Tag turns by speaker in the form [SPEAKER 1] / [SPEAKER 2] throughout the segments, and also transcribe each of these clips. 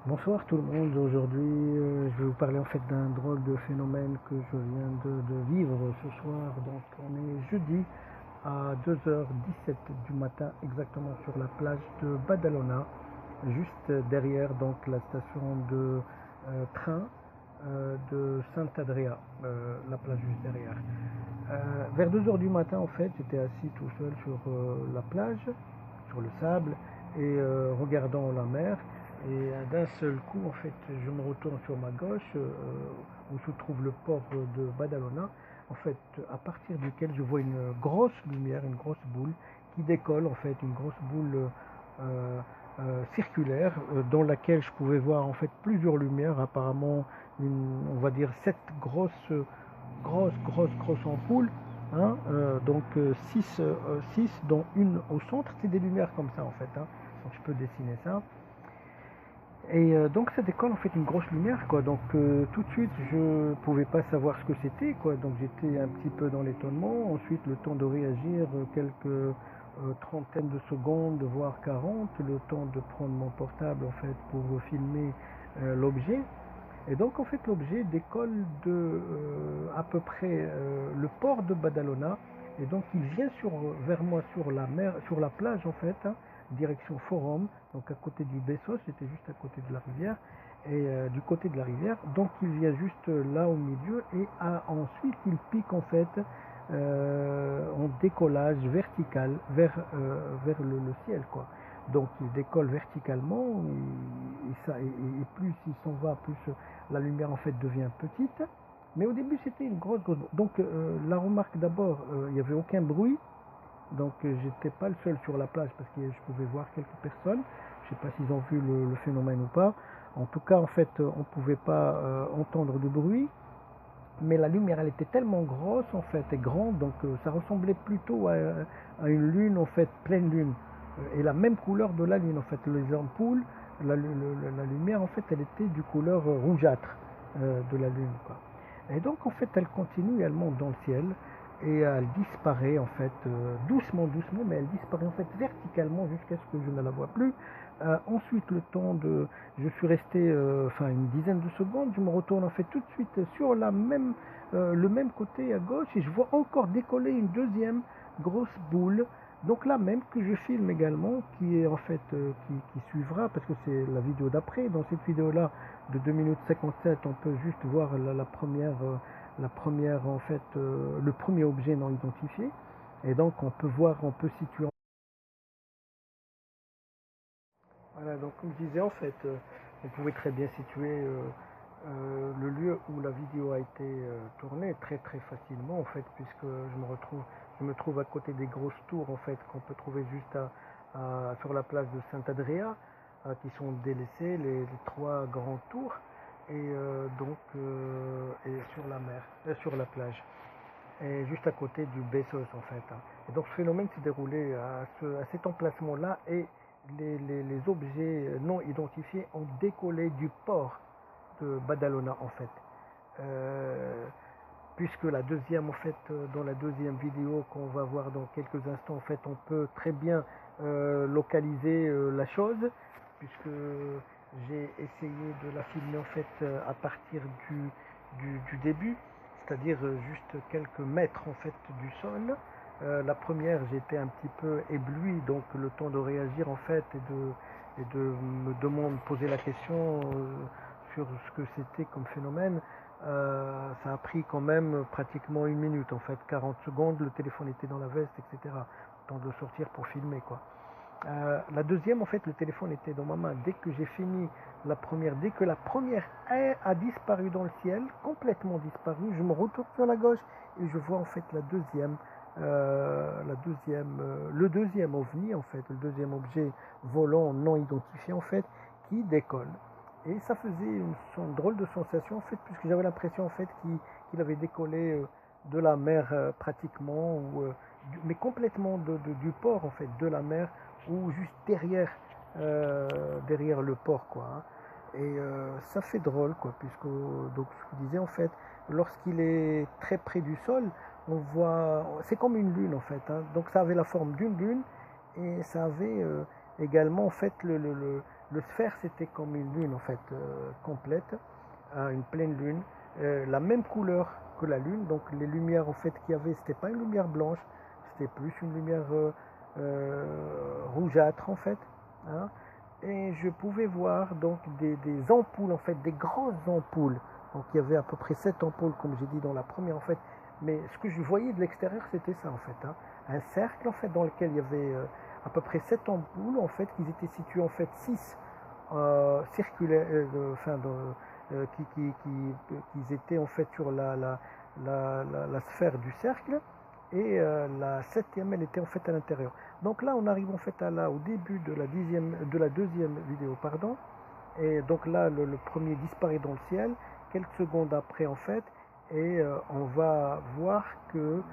[SPEAKER 1] Bonsoir tout le monde, aujourd'hui je vais vous parler en fait d'un drôle de phénomène que je viens de vivre ce soir. Donc on est jeudi à 2h17 du matin exactement sur la plage de Badalona, juste derrière donc la station de train de Saint-Adria, la plage juste derrière. Vers 2h du matin en fait j'étais assis tout seul sur la plage, sur le sable et regardant la mer. Et d'un seul coup, en fait, je me retourne sur ma gauche, où se trouve le port de Badalona, en fait, à partir duquel je vois une grosse lumière, une grosse boule qui décolle, en fait, une grosse boule circulaire, dans laquelle je pouvais voir en fait plusieurs lumières, apparemment, on va dire 7 grosses ampoules. Hein, donc 6 dont une au centre, c'est des lumières comme ça en fait. Hein. Donc je peux dessiner ça. Et donc ça décolle en fait une grosse lumière quoi. Donc tout de suite je pouvais pas savoir ce que c'était quoi. Donc j'étais un petit peu dans l'étonnement. Ensuite le temps de réagir, quelques trentaines de secondes, voire 40, le temps de prendre mon portable en fait pour filmer l'objet. Et donc en fait l'objet décolle de à peu près le port de Badalona. Et donc il vient vers moi sur la mer, sur la plage en fait, hein, direction Forum, donc à côté du Bessos, j'étais juste à côté de la rivière, et du côté de la rivière, donc il vient juste là au milieu, et ensuite il pique en fait en décollage vertical vers le ciel quoi. Donc il décolle verticalement, et plus il s'en va, plus la lumière en fait devient petite. Mais au début c'était une grosse. Donc la remarque d'abord, il n'y avait aucun bruit. Donc j'étais pas le seul sur la plage parce que je pouvais voir quelques personnes. Je sais pas s'ils ont vu le phénomène ou pas. En tout cas en fait on pouvait pas entendre de bruit. Mais la lumière elle était tellement grosse en fait et grande, donc ça ressemblait plutôt à une lune en fait, pleine lune. Et la même couleur de la lune en fait. Les ampoules, la lumière en fait elle était du couleur rougeâtre de la lune quoi. Et donc en fait elle continue, elle monte dans le ciel et elle disparaît en fait doucement, mais elle disparaît en fait verticalement jusqu'à ce que je ne la vois plus. Ensuite le temps de, je suis resté une dizaine de secondes, je me retourne en fait tout de suite sur le même côté à gauche et je vois encore décoller une deuxième grosse boule. Donc là même que je filme également, qui est en fait qui suivra parce que c'est la vidéo d'après. Dans cette vidéo là de 2 minutes 57, on peut juste voir la première en fait le premier objet non identifié. Et donc on peut voir, on peut situer. Voilà, donc comme je disais en fait, on pouvait très bien situer le lieu où la vidéo a été tournée très facilement en fait, puisque je me trouve à côté des grosses tours en fait qu'on peut trouver juste sur la place de Saint-Adria, qui sont délaissées, les trois grandes tours, et et sur la mer, sur la plage, et juste à côté du Bessos en fait. Hein. Et donc ce phénomène s'est déroulé à cet emplacement-là et les objets non identifiés ont décollé du port de Badalona en fait. Euh, Puisque la deuxième en fait, dans la deuxième vidéo qu'on va voir dans quelques instants en fait, on peut très bien localiser la chose, puisque j'ai essayé de la filmer en fait à partir du début, c'est-à-dire juste quelques mètres en fait du sol. La première, j'étais un petit peu ébloui, donc le temps de réagir en fait et de me demander, poser la question sur ce que c'était comme phénomène. Ça a pris quand même pratiquement une minute en fait, 40 secondes, le téléphone était dans la veste, etc. Temps de sortir pour filmer quoi. La deuxième, en fait, le téléphone était dans ma main. Dès que j'ai fini la première, dès que la première a disparu dans le ciel, complètement disparu, je me retourne sur la gauche et je vois en fait le deuxième ovni, en fait, le deuxième objet volant non identifié, en fait, qui décolle. Et ça faisait une drôle de sensation, en fait, puisque j'avais l'impression, en fait, qu'il avait décollé de la mer pratiquement, mais complètement du port, en fait, de la mer ou juste derrière le port quoi. Hein. Et ça fait drôle quoi, puisque donc je vous disais en fait, lorsqu'il est très près du sol, on voit, c'est comme une lune en fait. Hein. Donc ça avait la forme d'une lune et ça avait également en fait le sphère c'était comme une lune en fait complète, une pleine lune, la même couleur que la lune, donc les lumières en fait qu'il y avait c'était pas une lumière blanche, c'était plus une lumière rougeâtre en fait, hein. Et je pouvais voir donc des ampoules en fait, des grosses ampoules. Donc il y avait à peu près 7 ampoules comme j'ai dit dans la première en fait. Mais ce que je voyais de l'extérieur c'était ça en fait, hein. Un cercle en fait dans lequel il y avait à peu près 7 ampoules en fait, qui étaient situées en fait 6 circulaires, qui étaient en fait sur la sphère du cercle, et la septième elle était en fait à l'intérieur. Donc là on arrive en fait au début de la deuxième vidéo, pardon, et donc là le premier disparaît dans le ciel quelques secondes après en fait, et on va voir que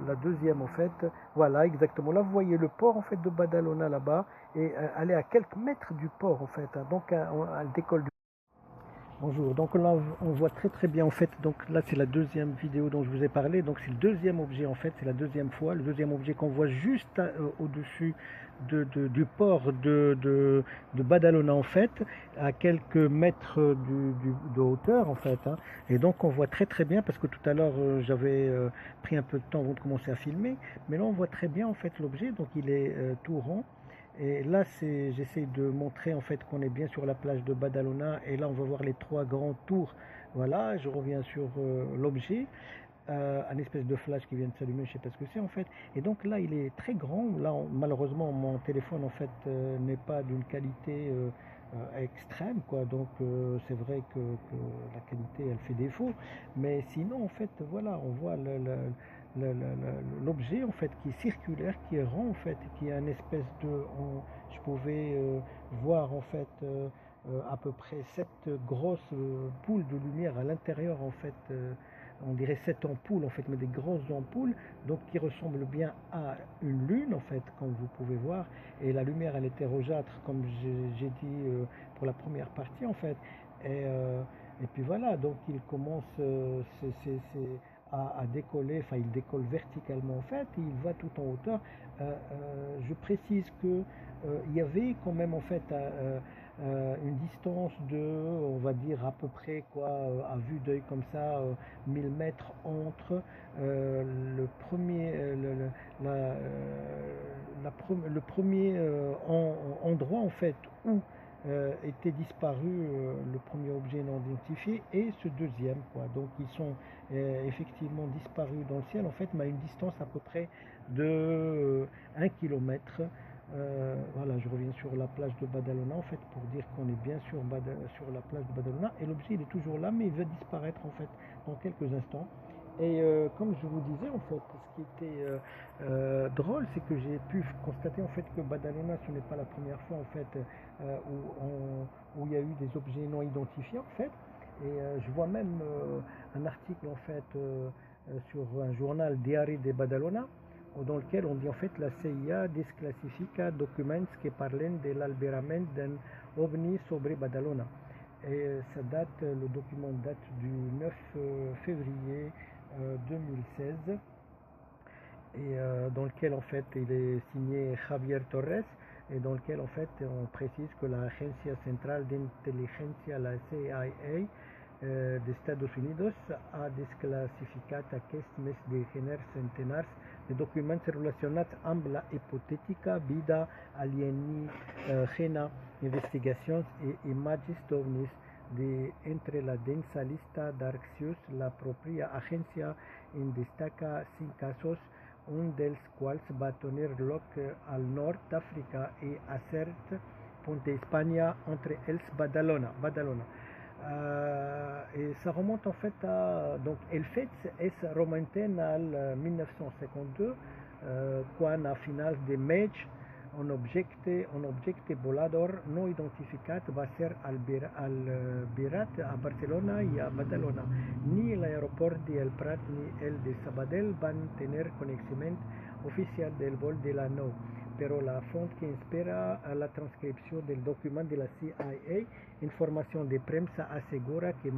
[SPEAKER 1] la deuxième en fait, voilà exactement, là vous voyez le port en fait de Badalona là-bas, et elle est à quelques mètres du port en fait, hein. Donc elle décolle du... Bonjour, donc là on voit très bien en fait, donc là c'est la deuxième vidéo dont je vous ai parlé, donc c'est le deuxième objet en fait, c'est la deuxième fois, le deuxième objet qu'on voit juste au-dessus du port de Badalona en fait, à quelques mètres de hauteur en fait, hein. Et donc on voit très bien, parce que tout à l'heure j'avais pris un peu de temps avant de commencer à filmer, mais là on voit très bien en fait l'objet, donc il est tout rond. Et là, j'essaie de montrer en fait qu'on est bien sur la plage de Badalona, et là on va voir les trois grandes tours. Voilà, je reviens sur l'objet, un espèce de flash qui vient de s'allumer, je sais pas ce que c'est en fait. Et donc là, il est très grand. Là, malheureusement, mon téléphone en fait n'est pas d'une qualité extrême, quoi. Donc c'est vrai que la qualité elle fait défaut, mais sinon en fait, voilà, on voit l'objet en fait qui est circulaire, qui est rond en fait, qui a une espèce je pouvais voir en fait à peu près 7 grosses poules de lumière à l'intérieur en fait, on dirait 7 ampoules en fait, mais des grosses ampoules, donc qui ressemblent bien à une lune en fait, comme vous pouvez voir. Et la lumière elle était rougeâtre comme j'ai dit pour la première partie en fait. Et puis voilà, donc il commence à décoller, enfin il décolle verticalement en fait, et il va tout en hauteur. Je précise que il y avait quand même en fait une distance de, on va dire à peu près quoi, à vue d'œil comme ça, 1000 mètres entre le premier, le premier endroit en fait où était disparu le premier objet non identifié, et ce deuxième, quoi. Donc ils sont effectivement disparus dans le ciel en fait, mais à une distance à peu près de 1 km. Voilà, je reviens sur la plage de Badalona en fait, pour dire qu'on est bien sur la plage de Badalona, et l'objet il est toujours là, mais il va disparaître en fait dans quelques instants. Et comme je vous disais en fait, ce qui était drôle, c'est que j'ai pu constater en fait que Badalona, ce n'est pas la première fois en fait où il y a eu des objets non identifiés en fait. Et je vois même un article en fait sur un journal Diari de Badalona, dans lequel on dit en fait la CIA desclassifica documents que parlent de l'alberament d'un ovni sobre Badalona. Et ça date, le document date du 9 février 2016, et dans lequel en fait il est signé Javier Torres, et dans lequel en fait on précise que la Agencia Central d'Inteligencia, la CIA de Estados Unidos, ha desclassificat aquest mes de gener centenars de documents relacionats amb la hipotètica vida alienígena, investigacions i imatges d'ovnis. Entre la densa lista d'arxius, la pròpia agència en destaca 5 casos, un dels quals va tenir lloc al nord d'Àfrica i a cert punt d'Espanya, entre els Badalona. Et ça remonte en fait donc el fet es remonten al 1952, quan a finals de maig un objecte volador no identificat va ser albirat a Barcelona i a Badalona. Ni l'aeroport d'El Prat ni el de Sabadell van tenir coneixement oficial del vol de la nau, però la font que inspira la transcripció del document de la CIA, informació de premsa, assegura que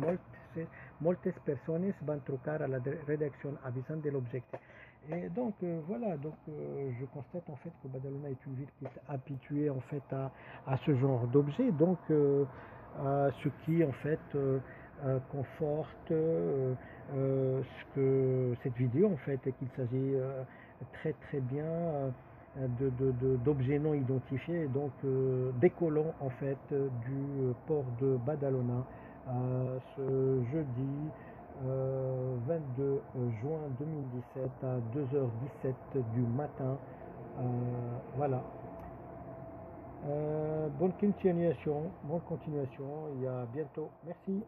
[SPEAKER 1] moltes persones van trucar a la redacció avisant de l'objecte. Et donc voilà, donc je constate en fait que Badalona est une ville qui est habituée en fait à ce genre d'objet, donc ce qui en fait conforte ce que cette vidéo en fait, qu'il s'agit très très bien d'objets non identifiés, donc décollant en fait du port de Badalona ce jeudi 22 juin 2017 à 2h17 du matin. Voilà. Bonne continuation et à bientôt. Merci.